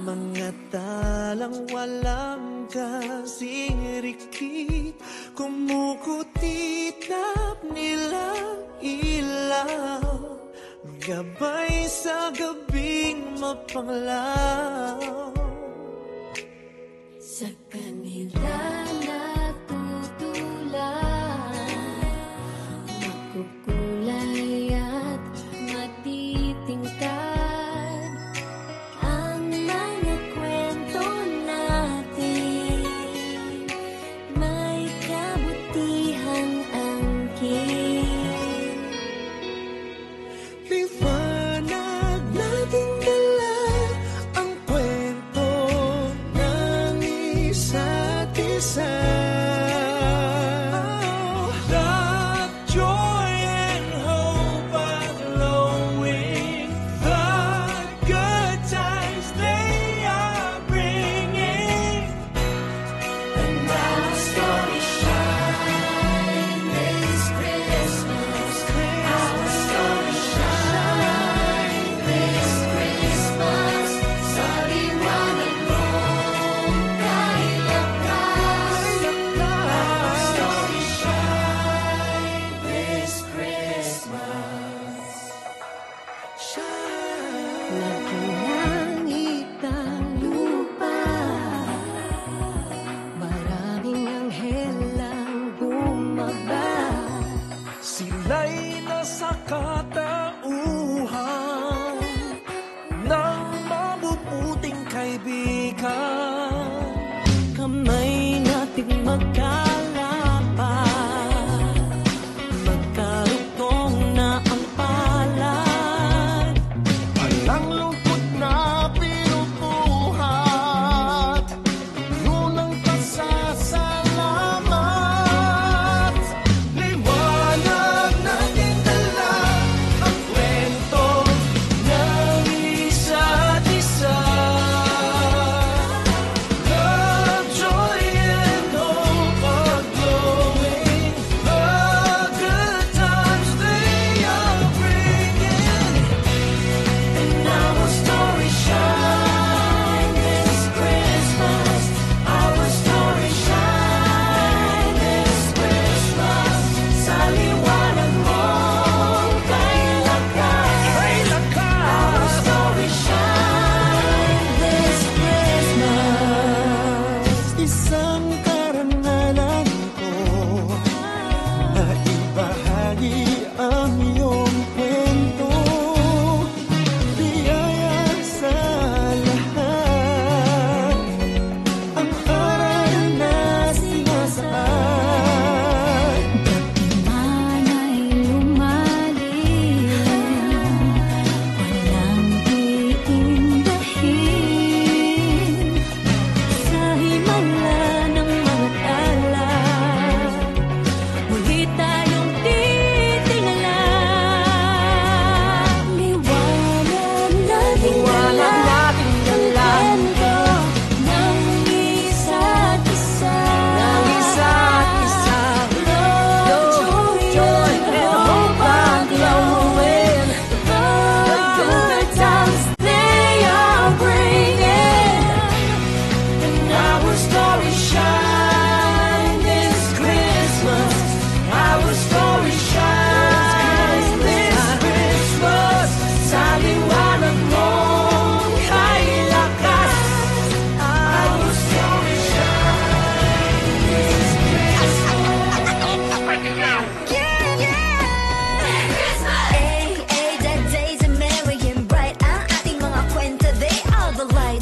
Mga talang walang kasing rikit, kumukutitap nilang ilaw, gabay sa gabing mapanglaw. Sa kanila natutulan, makukulay at matitingkad ang mga kwento natin, may kabutihang angkin. Liwanag nating dala ang kwento ng isa't isa. Love, joy, and hope are glowing. The good times they are bringing. And our story shine this Christmas. Our story shine this Christmas. Sa liwanag mong kailakas. Our story shine this Christmas. Nagulangit ang lupa, maraming anghel ang bumaba. Sila'y nasa katauhan ng mabubuting kaibigan. Kamay nating magkalapat, magkarugtong na ang palad. Walang lungkot na pinupuhat, ngunang pasasalamat. Liwanag natin dala ang kwento ng isa't isa. Love, joy, and hope are glowing. The good times they are bringing. And our story shine this Christmas. Our story shine this Christmas. Sa liwanag mong kailakas. Our story shine this Christmas. Isang karangalan ko na ibahagi ang iyong kwento. Biyaya sa lahat, ang aral na sinasaad. Man ay lumalim, walang iindahin. Sa himala ng mga tala, muli tayong titingala. Liwanag nating dala, kwento ng isa't isa. Love, joy, and hope are glowing. The good times they are bringing. And our story shine this Christmas. Our story shine this Christmas. Sa liwanag mong kailakas. Our story shine this Christmas. The days are merry and bright. Ang ating mga kwento, they are the light.